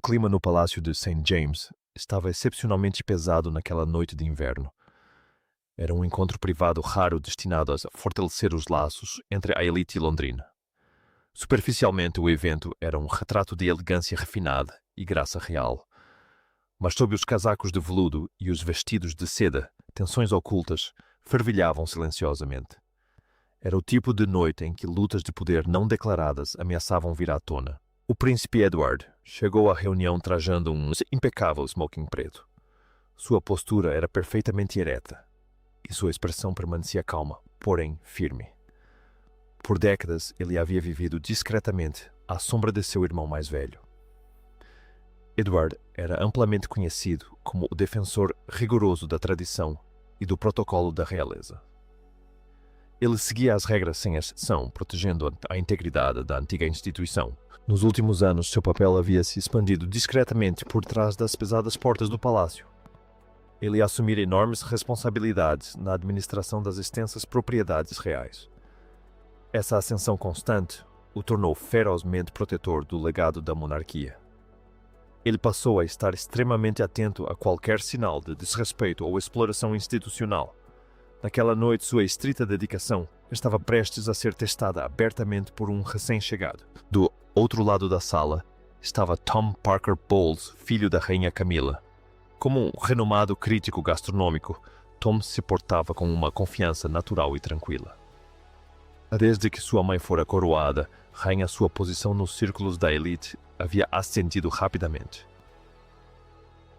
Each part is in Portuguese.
clima no palácio de St. James estava excepcionalmente pesado naquela noite de inverno. Era um encontro privado raro destinado a fortalecer os laços entre a elite londrina. Superficialmente, o evento era um retrato de elegância refinada e graça real. Mas sob os casacos de veludo e os vestidos de seda, tensões ocultas fervilhavam silenciosamente. Era o tipo de noite em que lutas de poder não declaradas ameaçavam vir à tona. O príncipe Edward chegou à reunião trajando um impecável smoking preto. Sua postura era perfeitamente ereta e sua expressão permanecia calma, porém firme. Por décadas, ele havia vivido discretamente à sombra de seu irmão mais velho. Edward era amplamente conhecido como o defensor rigoroso da tradição e do protocolo da realeza. Ele seguia as regras sem exceção, protegendo a integridade da antiga instituição. Nos últimos anos, seu papel havia se expandido discretamente por trás das pesadas portas do palácio. Ele ia assumir enormes responsabilidades na administração das extensas propriedades reais. Essa ascensão constante o tornou ferozmente protetor do legado da monarquia. Ele passou a estar extremamente atento a qualquer sinal de desrespeito ou exploração institucional. Naquela noite, sua estrita dedicação estava prestes a ser testada abertamente por um recém-chegado. Do outro lado da sala estava Tom Parker Bowles, filho da rainha Camila. Como um renomado crítico gastronômico, Tom se portava com uma confiança natural e tranquila. Desde que sua mãe fora coroada, rainha, sua posição nos círculos da elite havia ascendido rapidamente.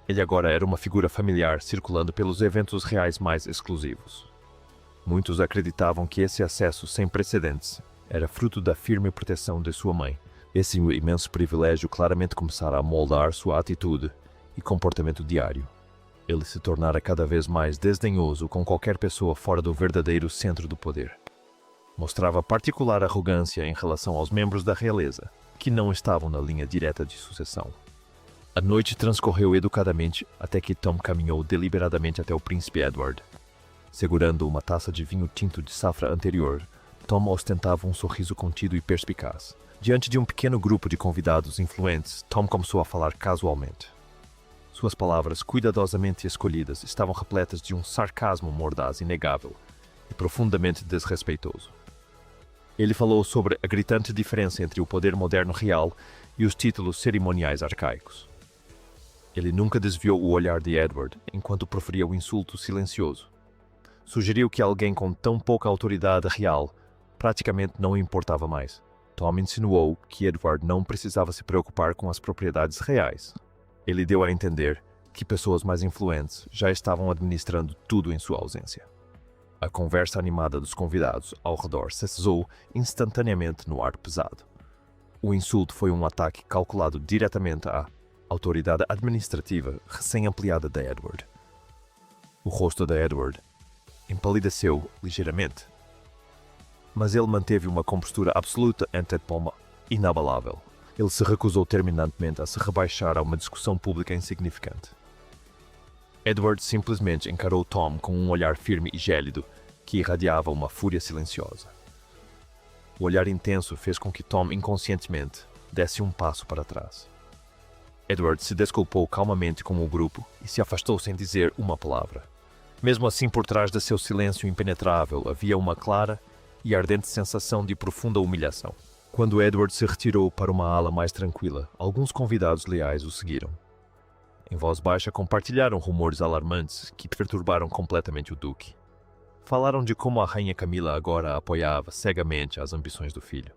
Ele agora era uma figura familiar circulando pelos eventos reais mais exclusivos. Muitos acreditavam que esse acesso sem precedentes era fruto da firme proteção de sua mãe. Esse imenso privilégio claramente começara a moldar sua atitude e comportamento diário. Ele se tornara cada vez mais desdenhoso com qualquer pessoa fora do verdadeiro centro do poder. Mostrava particular arrogância em relação aos membros da realeza, que não estavam na linha direta de sucessão. A noite transcorreu educadamente até que Tom caminhou deliberadamente até o príncipe Edward. Segurando uma taça de vinho tinto de safra anterior, Tom ostentava um sorriso contido e perspicaz. Diante de um pequeno grupo de convidados influentes, Tom começou a falar casualmente. Suas palavras, cuidadosamente escolhidas, estavam repletas de um sarcasmo mordaz inegável e profundamente desrespeitoso. Ele falou sobre a gritante diferença entre o poder moderno real e os títulos cerimoniais arcaicos. Ele nunca desviou o olhar de Edward enquanto proferia o insulto silencioso. Sugeriu que alguém com tão pouca autoridade real praticamente não importava mais. Tom insinuou que Edward não precisava se preocupar com as propriedades reais. Ele deu a entender que pessoas mais influentes já estavam administrando tudo em sua ausência. A conversa animada dos convidados ao redor cessou instantaneamente no ar pesado. O insulto foi um ataque calculado diretamente à autoridade administrativa recém-ampliada de Edward. O rosto de Edward empalideceu ligeiramente, mas ele manteve uma compostura absoluta ante Tom inabalável. Ele se recusou terminantemente a se rebaixar a uma discussão pública insignificante. Edward simplesmente encarou Tom com um olhar firme e gélido que irradiava uma fúria silenciosa. O olhar intenso fez com que Tom inconscientemente desse um passo para trás. Edward se desculpou calmamente com o grupo e se afastou sem dizer uma palavra. Mesmo assim, por trás de seu silêncio impenetrável havia uma clara e ardente sensação de profunda humilhação. Quando Edward se retirou para uma ala mais tranquila, alguns convidados leais o seguiram. Em voz baixa compartilharam rumores alarmantes que perturbaram completamente o duque. Falaram de como a rainha Camila agora apoiava cegamente as ambições do filho.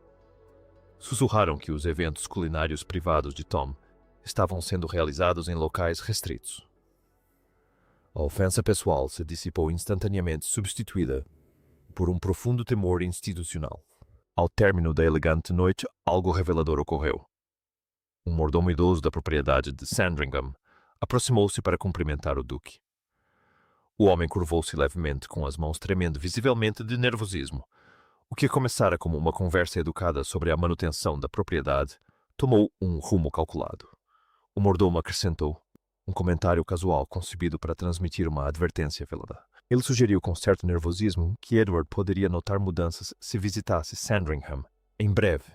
Sussurraram que os eventos culinários privados de Tom estavam sendo realizados em locais restritos. A ofensa pessoal se dissipou instantaneamente, substituída por um profundo temor institucional. Ao término da elegante noite, algo revelador ocorreu. Um mordomo idoso da propriedade de Sandringham aproximou-se para cumprimentar o duque. O homem curvou-se levemente, com as mãos tremendo visivelmente de nervosismo. O que começara como uma conversa educada sobre a manutenção da propriedade tomou um rumo calculado. O mordomo acrescentou um comentário casual concebido para transmitir uma advertência velada. Ele sugeriu com certo nervosismo que Edward poderia notar mudanças se visitasse Sandringham em breve,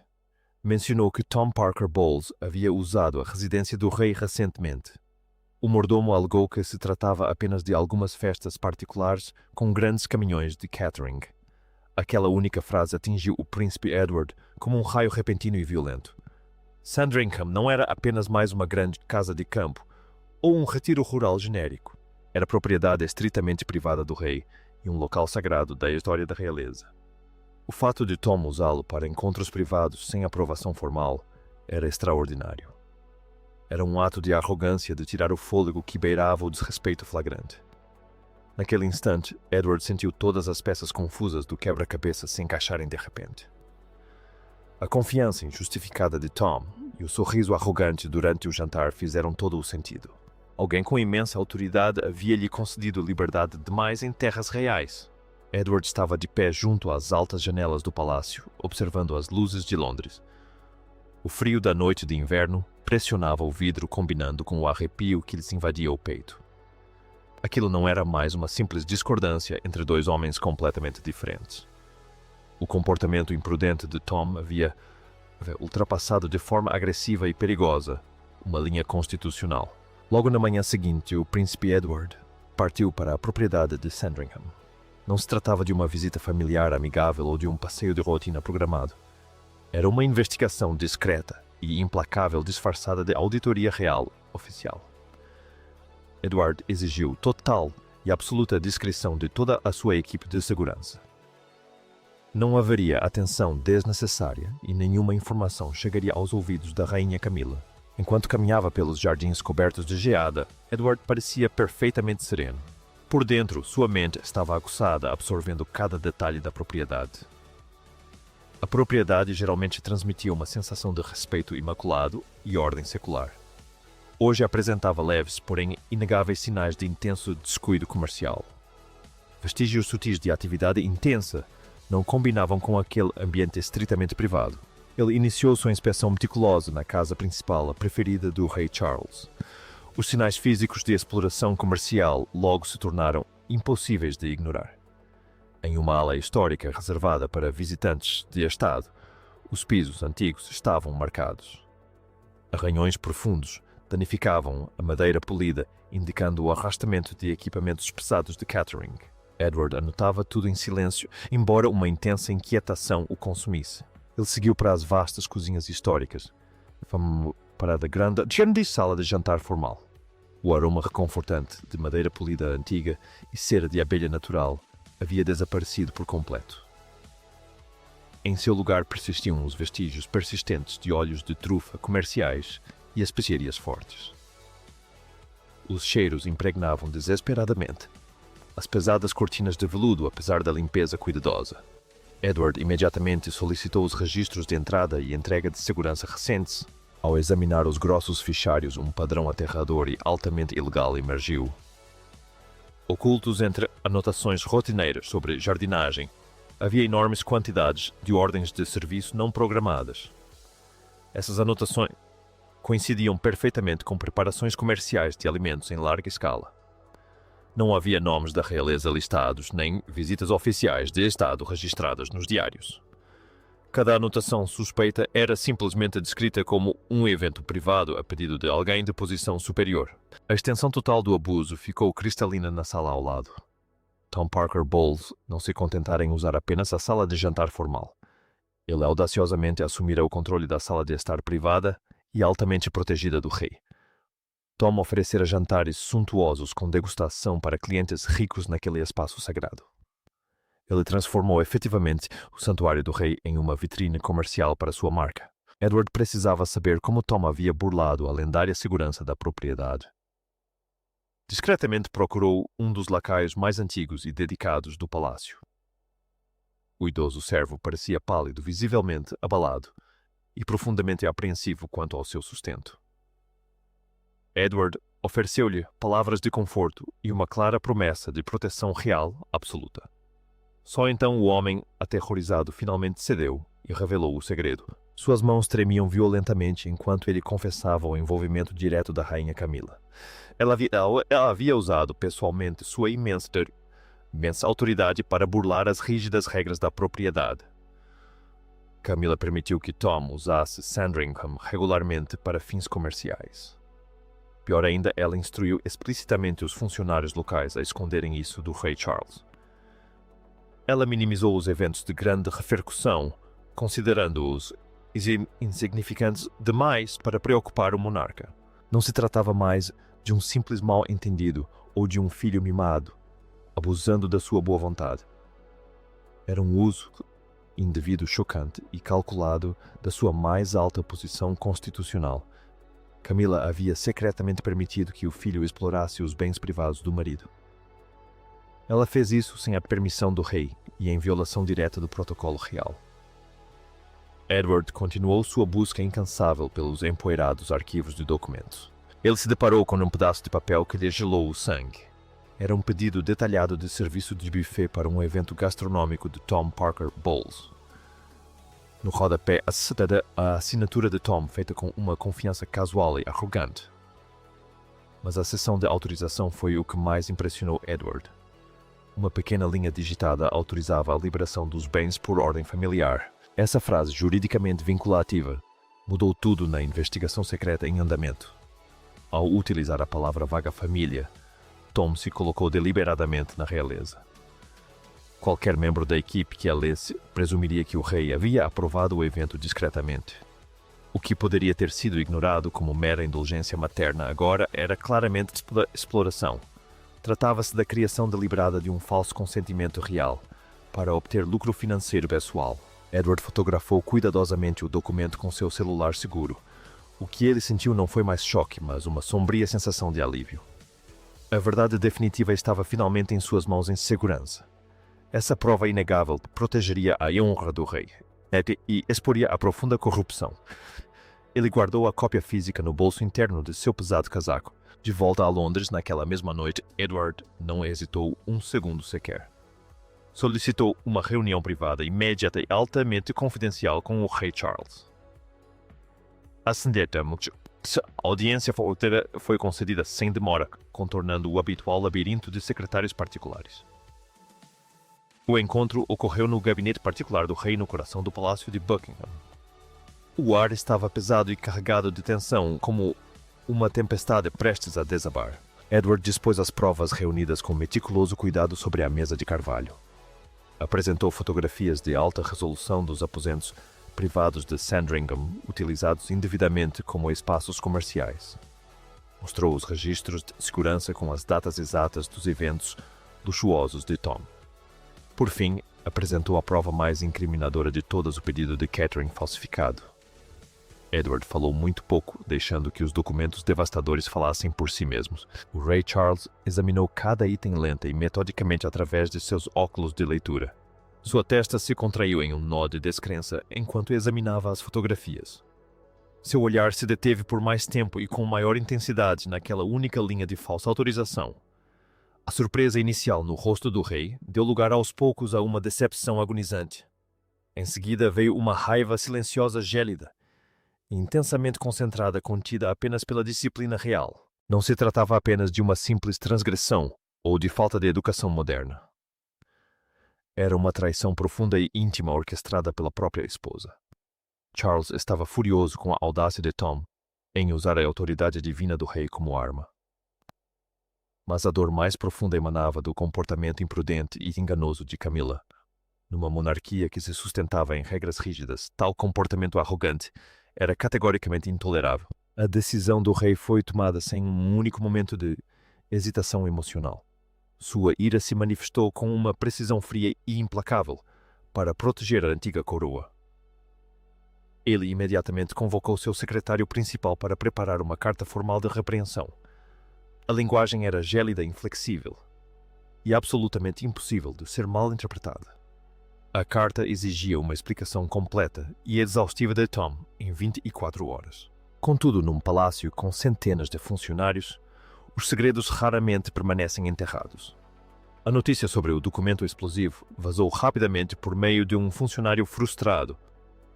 Mencionou que Tom Parker Bowles havia usado a residência do rei recentemente. O mordomo alegou que se tratava apenas de algumas festas particulares com grandes caminhões de catering. Aquela única frase atingiu o príncipe Edward como um raio repentino e violento. Sandringham não era apenas mais uma grande casa de campo ou um retiro rural genérico. Era propriedade estritamente privada do rei e um local sagrado da história da realeza. O fato de Tom usá-lo para encontros privados sem aprovação formal era extraordinário. Era um ato de arrogância de tirar o fôlego que beirava o desrespeito flagrante. Naquele instante, Edward sentiu todas as peças confusas do quebra-cabeça se encaixarem de repente. A confiança injustificada de Tom e o sorriso arrogante durante o jantar fizeram todo o sentido. Alguém com imensa autoridade havia-lhe concedido liberdade demais em terras reais. Edward estava de pé junto às altas janelas do palácio, observando as luzes de Londres. O frio da noite de inverno pressionava o vidro combinando com o arrepio que lhes invadia o peito. Aquilo não era mais uma simples discordância entre dois homens completamente diferentes. O comportamento imprudente de Tom havia ultrapassado de forma agressiva e perigosa uma linha constitucional. Logo na manhã seguinte, o príncipe Edward partiu para a propriedade de Sandringham. Não se tratava de uma visita familiar amigável ou de um passeio de rotina programado. Era uma investigação discreta e implacável disfarçada de auditoria real oficial. Edward exigiu total e absoluta discrição de toda a sua equipe de segurança. Não haveria atenção desnecessária e nenhuma informação chegaria aos ouvidos da rainha Camila. Enquanto caminhava pelos jardins cobertos de geada, Edward parecia perfeitamente sereno. Por dentro, sua mente estava aguçada, absorvendo cada detalhe da propriedade. A propriedade geralmente transmitia uma sensação de respeito imaculado e ordem secular. Hoje apresentava leves, porém inegáveis sinais de intenso descuido comercial. Vestígios sutis de atividade intensa não combinavam com aquele ambiente estritamente privado. Ele iniciou sua inspeção meticulosa na casa principal, a preferida do rei Charles. Os sinais físicos de exploração comercial logo se tornaram impossíveis de ignorar. Em uma ala histórica reservada para visitantes de estado, os pisos antigos estavam marcados. Arranhões profundos danificavam a madeira polida, indicando o arrastamento de equipamentos pesados de catering. Edward anotava tudo em silêncio, embora uma intensa inquietação o consumisse. Ele seguiu para as vastas cozinhas históricas, para a grande sala de jantar formal. O aroma reconfortante de madeira polida antiga e cera de abelha natural havia desaparecido por completo. Em seu lugar persistiam os vestígios persistentes de óleos de trufa comerciais e especiarias fortes. Os cheiros impregnavam desesperadamente as pesadas cortinas de veludo, apesar da limpeza cuidadosa. Edward imediatamente solicitou os registros de entrada e entrega de segurança recentes. Ao examinar os grossos fichários, um padrão aterrador e altamente ilegal emergiu. Ocultos entre anotações rotineiras sobre jardinagem, havia enormes quantidades de ordens de serviço não programadas. Essas anotações coincidiam perfeitamente com preparações comerciais de alimentos em larga escala. Não havia nomes da realeza listados, nem visitas oficiais de Estado registradas nos diários. Cada anotação suspeita era simplesmente descrita como um evento privado a pedido de alguém de posição superior. A extensão total do abuso ficou cristalina na sala ao lado. Tom Parker Bowles não se contentara em usar apenas a sala de jantar formal. Ele audaciosamente assumira o controle da sala de estar privada e altamente protegida do rei. Tom oferecera jantares suntuosos com degustação para clientes ricos naquele espaço sagrado. Ele transformou efetivamente o santuário do rei em uma vitrine comercial para sua marca. Edward precisava saber como Tom havia burlado a lendária segurança da propriedade. Discretamente procurou um dos lacaios mais antigos e dedicados do palácio. O idoso servo parecia pálido, visivelmente abalado, e profundamente apreensivo quanto ao seu sustento. Edward ofereceu-lhe palavras de conforto e uma clara promessa de proteção real absoluta. Só então o homem, aterrorizado, finalmente cedeu e revelou o segredo. Suas mãos tremiam violentamente enquanto ele confessava o envolvimento direto da rainha Camila. Ela havia usado pessoalmente sua imensa autoridade para burlar as rígidas regras da propriedade. Camilla permitiu que Tom usasse Sandringham regularmente para fins comerciais. Pior ainda, ela instruiu explicitamente os funcionários locais a esconderem isso do rei Charles. Ela minimizou os eventos de grande repercussão, considerando-os insignificantes demais para preocupar o monarca. Não se tratava mais de um simples mal-entendido ou de um filho mimado, abusando da sua boa vontade. Era um uso indevido chocante e calculado da sua mais alta posição constitucional. Camilla havia secretamente permitido que o filho explorasse os bens privados do marido. Ela fez isso sem a permissão do rei e em violação direta do protocolo real. Edward continuou sua busca incansável pelos empoeirados arquivos de documentos. Ele se deparou com um pedaço de papel que lhe gelou o sangue. Era um pedido detalhado de serviço de buffet para um evento gastronômico de Tom Parker Bowles. No rodapé, a assinatura de Tom feita com uma confiança casual e arrogante. Mas a sessão de autorização foi o que mais impressionou Edward. Uma pequena linha digitada autorizava a liberação dos bens por ordem familiar. Essa frase juridicamente vinculativa mudou tudo na investigação secreta em andamento. Ao utilizar a palavra vaga família, Tom se colocou deliberadamente na realeza. Qualquer membro da equipe que a lesse presumiria que o rei havia aprovado o evento discretamente. O que poderia ter sido ignorado como mera indulgência materna agora era claramente exploração. Tratava-se da criação deliberada de um falso consentimento real para obter lucro financeiro pessoal. Edward fotografou cuidadosamente o documento com seu celular seguro. O que ele sentiu não foi mais choque, mas uma sombria sensação de alívio. A verdade definitiva estava finalmente em suas mãos em segurança. Essa prova inegável protegeria a honra do rei e exporia a profunda corrupção. Ele guardou a cópia física no bolso interno de seu pesado casaco. De volta a Londres naquela mesma noite, Edward não hesitou um segundo sequer. Solicitou uma reunião privada imediata e altamente confidencial com o rei Charles. A audiência foi concedida sem demora, contornando o habitual labirinto de secretários particulares. O encontro ocorreu no gabinete particular do rei no coração do Palácio de Buckingham. O ar estava pesado e carregado de tensão, como uma tempestade prestes a desabar. Edward dispôs as provas reunidas com meticuloso cuidado sobre a mesa de carvalho. Apresentou fotografias de alta resolução dos aposentos privados de Sandringham, utilizados indevidamente como espaços comerciais. Mostrou os registros de segurança com as datas exatas dos eventos luxuosos de Tom. Por fim, apresentou a prova mais incriminadora de todas, o pedido de Catherine falsificado. Edward falou muito pouco, deixando que os documentos devastadores falassem por si mesmos. O rei Charles examinou cada item lenta e metodicamente através de seus óculos de leitura. Sua testa se contraiu em um nó de descrença enquanto examinava as fotografias. Seu olhar se deteve por mais tempo e com maior intensidade naquela única linha de falsa autorização. A surpresa inicial no rosto do rei deu lugar aos poucos a uma decepção agonizante. Em seguida veio uma raiva silenciosa gélida, intensamente concentrada, contida apenas pela disciplina real. Não se tratava apenas de uma simples transgressão ou de falta de educação moderna. Era uma traição profunda e íntima orquestrada pela própria esposa. Charles estava furioso com a audácia de Tom em usar a autoridade divina do rei como arma. Mas a dor mais profunda emanava do comportamento imprudente e enganoso de Camilla. Numa monarquia que se sustentava em regras rígidas, tal comportamento arrogante era categoricamente intolerável. A decisão do rei foi tomada sem um único momento de hesitação emocional. Sua ira se manifestou com uma precisão fria e implacável para proteger a antiga coroa. Ele imediatamente convocou seu secretário principal para preparar uma carta formal de repreensão. A linguagem era gélida e inflexível, e absolutamente impossível de ser mal interpretada. A carta exigia uma explicação completa e exaustiva de Tom em 24 horas. Contudo, num palácio com centenas de funcionários, os segredos raramente permanecem enterrados. A notícia sobre o documento explosivo vazou rapidamente por meio de um funcionário frustrado.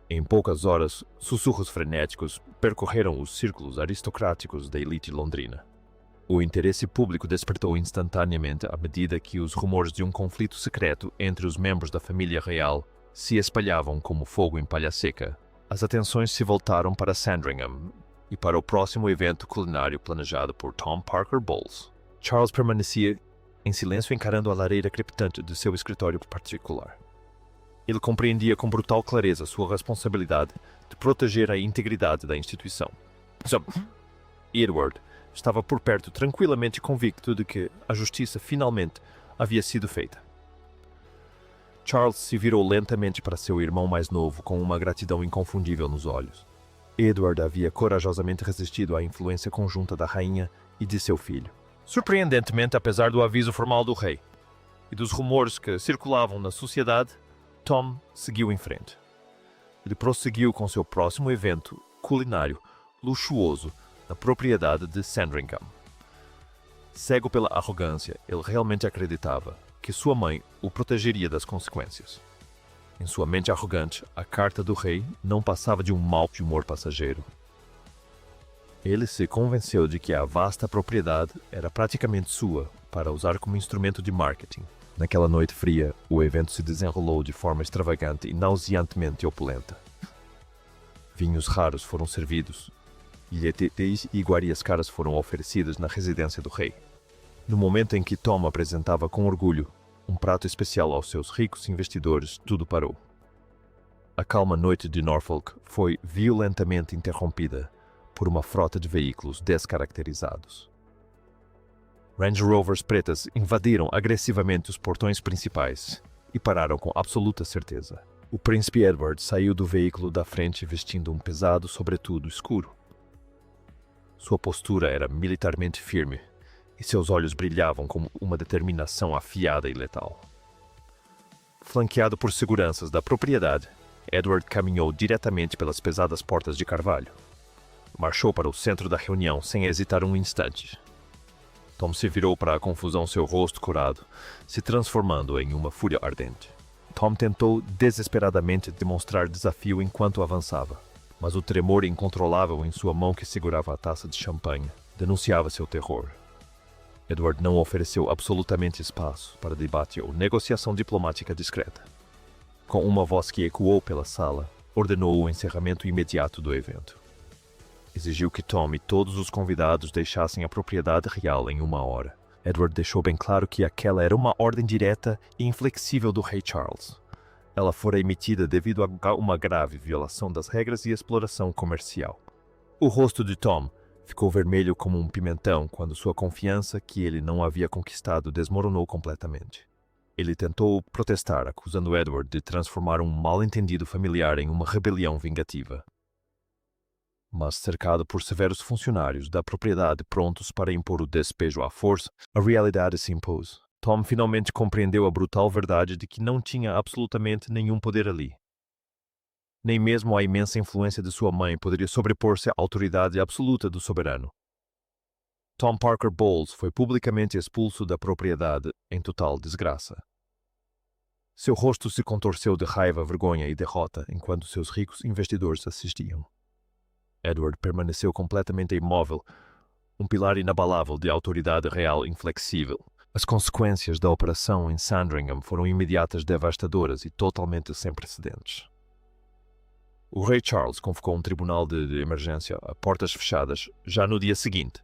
Em poucas horas, sussurros frenéticos percorreram os círculos aristocráticos da elite londrina. O interesse público despertou instantaneamente à medida que os rumores de um conflito secreto entre os membros da família real se espalhavam como fogo em palha seca, as atenções se voltaram para Sandringham e para o próximo evento culinário planejado por Tom Parker Bowles. Charles permanecia em silêncio encarando a lareira crepitante de seu escritório particular. Ele compreendia com brutal clareza sua responsabilidade de proteger a integridade da instituição. Edward estava por perto tranquilamente convicto de que a justiça finalmente havia sido feita. Charles se virou lentamente para seu irmão mais novo com uma gratidão inconfundível nos olhos. Edward havia corajosamente resistido à influência conjunta da rainha e de seu filho. Surpreendentemente, apesar do aviso formal do rei e dos rumores que circulavam na sociedade, Tom seguiu em frente. Ele prosseguiu com seu próximo evento culinário luxuoso na propriedade de Sandringham. Cego pela arrogância, ele realmente acreditava que sua mãe o protegeria das consequências. Em sua mente arrogante, a carta do rei não passava de um mau humor passageiro. Ele se convenceu de que a vasta propriedade era praticamente sua para usar como instrumento de marketing. Naquela noite fria, o evento se desenrolou de forma extravagante e nauseantemente opulenta. Vinhos raros foram servidos, bilhetes e iguarias caras foram oferecidas na residência do rei. No momento em que Tom apresentava com orgulho um prato especial aos seus ricos investidores, tudo parou. A calma noite de Norfolk foi violentamente interrompida por uma frota de veículos descaracterizados. Range Rovers pretas invadiram agressivamente os portões principais e pararam com absoluta certeza. O príncipe Edward saiu do veículo da frente vestindo um pesado sobretudo escuro. Sua postura era militarmente firme e seus olhos brilhavam com uma determinação afiada e letal. Flanqueado por seguranças da propriedade, Edward caminhou diretamente pelas pesadas portas de carvalho. Marchou para o centro da reunião sem hesitar um instante. Tom se virou para a confusão, seu rosto curado, se transformando em uma fúria ardente. Tom tentou desesperadamente demonstrar desafio enquanto avançava, mas o tremor incontrolável em sua mão que segurava a taça de champanhe denunciava seu terror. Edward não ofereceu absolutamente espaço para debate ou negociação diplomática discreta. Com uma voz que ecoou pela sala, ordenou o encerramento imediato do evento. Exigiu que Tom e todos os convidados deixassem a propriedade real em 1 hora. Edward deixou bem claro que aquela era uma ordem direta e inflexível do rei Charles. Ela fora emitida devido a uma grave violação das regras e exploração comercial. O rosto de Tom ficou vermelho como um pimentão quando sua confiança que ele não havia conquistado desmoronou completamente. Ele tentou protestar, acusando Edward de transformar um mal-entendido familiar em uma rebelião vingativa. Mas cercado por severos funcionários da propriedade prontos para impor o despejo à força, a realidade se impôs. Tom finalmente compreendeu a brutal verdade de que não tinha absolutamente nenhum poder ali. Nem mesmo a imensa influência de sua mãe poderia sobrepor-se à autoridade absoluta do soberano. Tom Parker Bowles foi publicamente expulso da propriedade em total desgraça. Seu rosto se contorceu de raiva, vergonha e derrota enquanto seus ricos investidores assistiam. Edward permaneceu completamente imóvel, um pilar inabalável de autoridade real inflexível. As consequências da operação em Sandringham foram imediatas, devastadoras e totalmente sem precedentes. O rei Charles convocou um tribunal de emergência a portas fechadas já no dia seguinte.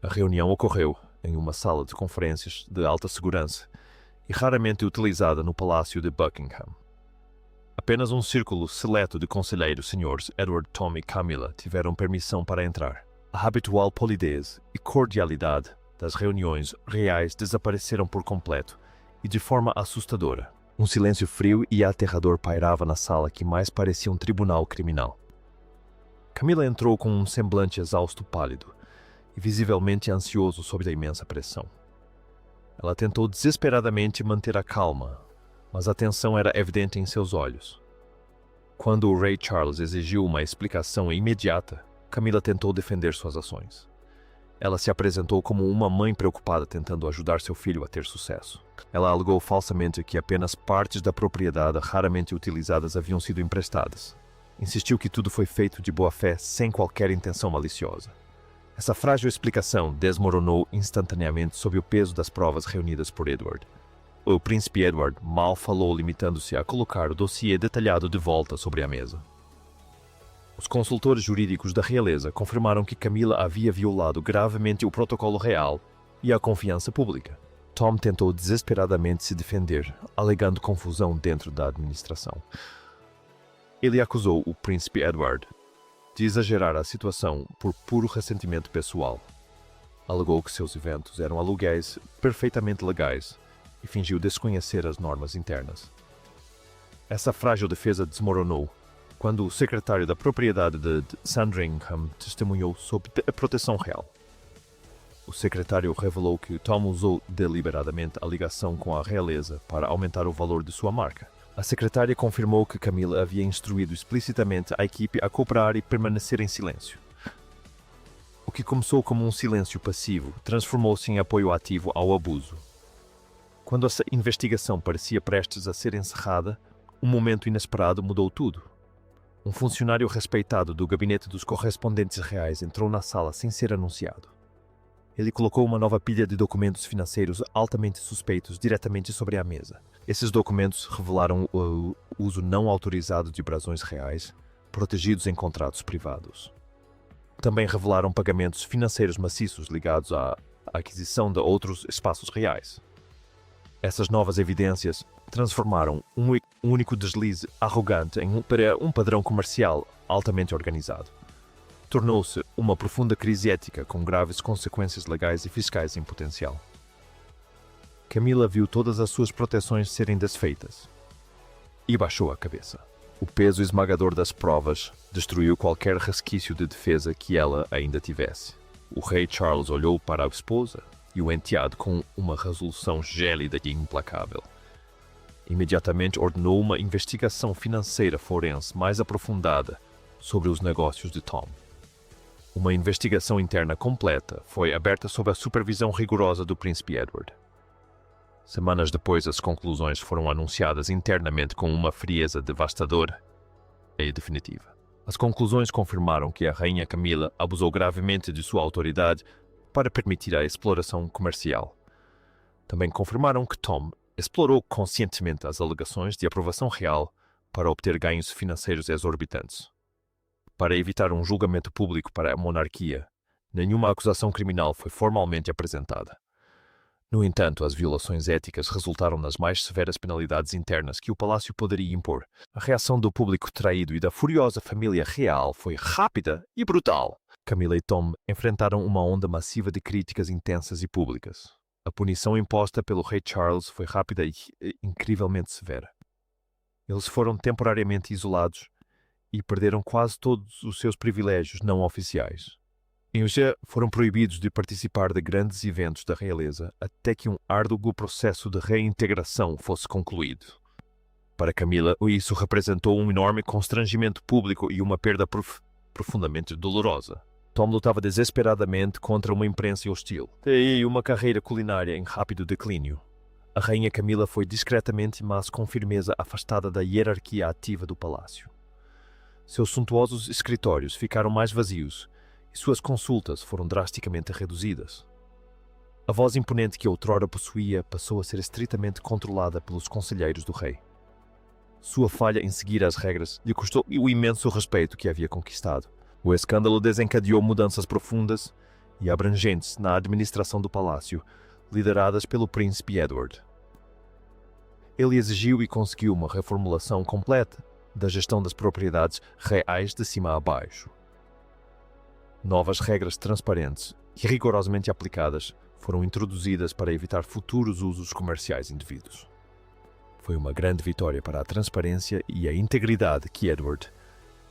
A reunião ocorreu em uma sala de conferências de alta segurança e raramente utilizada no Palácio de Buckingham. Apenas um círculo seleto de conselheiros, senhores Edward, Tom e Camilla, tiveram permissão para entrar. A habitual polidez e cordialidade das reuniões reais desapareceram por completo e de forma assustadora. Um silêncio frio e aterrador pairava na sala que mais parecia um tribunal criminal. Camilla entrou com um semblante exausto pálido e visivelmente ansioso sob a imensa pressão. Ela tentou desesperadamente manter a calma, mas a tensão era evidente em seus olhos. Quando o rei Charles exigiu uma explicação imediata, Camilla tentou defender suas ações. Ela se apresentou como uma mãe preocupada tentando ajudar seu filho a ter sucesso. Ela alegou falsamente que apenas partes da propriedade raramente utilizadas haviam sido emprestadas. Insistiu que tudo foi feito de boa fé sem qualquer intenção maliciosa. Essa frágil explicação desmoronou instantaneamente sob o peso das provas reunidas por Edward. O príncipe Edward mal falou, limitando-se a colocar o dossiê detalhado de volta sobre a mesa. Os consultores jurídicos da realeza confirmaram que Camila havia violado gravemente o protocolo real e a confiança pública. Tom tentou desesperadamente se defender, alegando confusão dentro da administração. Ele acusou o príncipe Edward de exagerar a situação por puro ressentimento pessoal. Alegou que seus eventos eram aluguéis perfeitamente legais e fingiu desconhecer as normas internas. Essa frágil defesa desmoronou quando o secretário da propriedade de Sandringham testemunhou sob a proteção real. O secretário revelou que Tom usou deliberadamente a ligação com a realeza para aumentar o valor de sua marca. A secretária confirmou que Camila havia instruído explicitamente a equipe a cooperar e permanecer em silêncio. O que começou como um silêncio passivo transformou-se em apoio ativo ao abuso. Quando essa investigação parecia prestes a ser encerrada, um momento inesperado mudou tudo. Um funcionário respeitado do gabinete dos correspondentes reais entrou na sala sem ser anunciado. Ele colocou uma nova pilha de documentos financeiros altamente suspeitos diretamente sobre a mesa. Esses documentos revelaram o uso não autorizado de brasões reais, protegidos em contratos privados. Também revelaram pagamentos financeiros maciços ligados à aquisição de outros espaços reais. Essas novas evidências transformaram um único deslize arrogante para um padrão comercial altamente organizado. Tornou-se uma profunda crise ética com graves consequências legais e fiscais em potencial. Camila viu todas as suas proteções serem desfeitas e baixou a cabeça. O peso esmagador das provas destruiu qualquer resquício de defesa que ela ainda tivesse. O rei Charles olhou para a esposa e o enteado com uma resolução gélida e implacável. Imediatamente ordenou uma investigação financeira forense mais aprofundada sobre os negócios de Tom. Uma investigação interna completa foi aberta sob a supervisão rigorosa do príncipe Edward. Semanas depois, as conclusões foram anunciadas internamente com uma frieza devastadora e definitiva. As conclusões confirmaram que a rainha Camila abusou gravemente de sua autoridade para permitir a exploração comercial. Também confirmaram que Tom explorou conscientemente as alegações de aprovação real para obter ganhos financeiros exorbitantes. Para evitar um julgamento público para a monarquia, nenhuma acusação criminal foi formalmente apresentada. No entanto, as violações éticas resultaram nas mais severas penalidades internas que o palácio poderia impor. A reação do público traído e da furiosa família real foi rápida e brutal. Camila e Tom enfrentaram uma onda massiva de críticas intensas e públicas. A punição imposta pelo rei Charles foi rápida e incrivelmente severa. Eles foram temporariamente isolados e perderam quase todos os seus privilégios não oficiais. Eles já foram proibidos de participar de grandes eventos da realeza até que um árduo processo de reintegração fosse concluído. Para Camila, isso representou um enorme constrangimento público e uma perda profundamente dolorosa. Tom lutava desesperadamente contra uma imprensa hostil e uma carreira culinária em rápido declínio. A rainha Camila foi discretamente, mas com firmeza, afastada da hierarquia ativa do palácio. Seus suntuosos escritórios ficaram mais vazios e suas consultas foram drasticamente reduzidas. A voz imponente que outrora possuía passou a ser estritamente controlada pelos conselheiros do rei. Sua falha em seguir as regras lhe custou o imenso respeito que havia conquistado. O escândalo desencadeou mudanças profundas e abrangentes na administração do palácio, lideradas pelo príncipe Edward. Ele exigiu e conseguiu uma reformulação completa da gestão das propriedades reais de cima a baixo. Novas regras transparentes e rigorosamente aplicadas foram introduzidas para evitar futuros usos comerciais indevidos. Foi uma grande vitória para a transparência e a integridade que Edward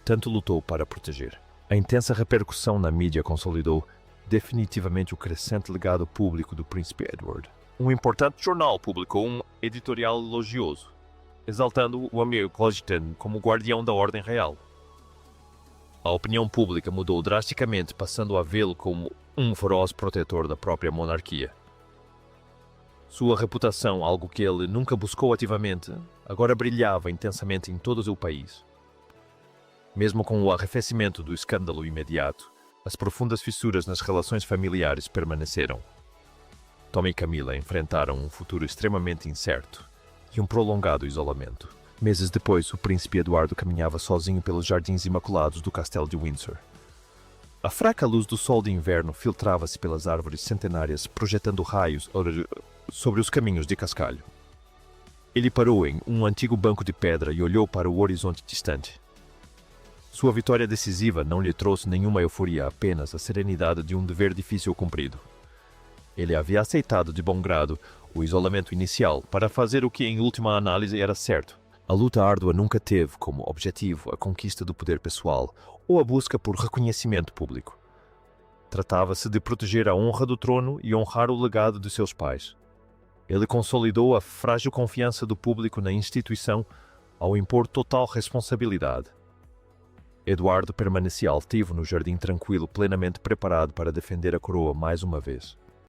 tanto lutou para proteger. A intensa repercussão na mídia consolidou definitivamente o crescente legado público do príncipe Edward. Um importante jornal publicou um editorial elogioso, exaltando o Amir Clogeton como guardião da ordem real. A opinião pública mudou drasticamente, passando a vê-lo como um feroz protetor da própria monarquia. Sua reputação, algo que ele nunca buscou ativamente, agora brilhava intensamente em todo o país. Mesmo com o arrefecimento do escândalo imediato, as profundas fissuras nas relações familiares permaneceram. Tom e Camila enfrentaram um futuro extremamente incerto e um prolongado isolamento. Meses depois, o príncipe Eduardo caminhava sozinho pelos jardins imaculados do castelo de Windsor. A fraca luz do sol de inverno filtrava-se pelas árvores centenárias, projetando raios sobre os caminhos de cascalho. Ele parou em um antigo banco de pedra e olhou para o horizonte distante. Sua vitória decisiva não lhe trouxe nenhuma euforia, apenas a serenidade de um dever difícil cumprido. Ele havia aceitado de bom grado o isolamento inicial para fazer o que, em última análise, era certo. A luta árdua nunca teve como objetivo a conquista do poder pessoal ou a busca por reconhecimento público. Tratava-se de proteger a honra do trono e honrar o legado de seus pais. Ele consolidou a frágil confiança do público na instituição ao impor total responsabilidade. Eduardo permanecia altivo no jardim tranquilo, plenamente preparado para defender a coroa mais uma vez.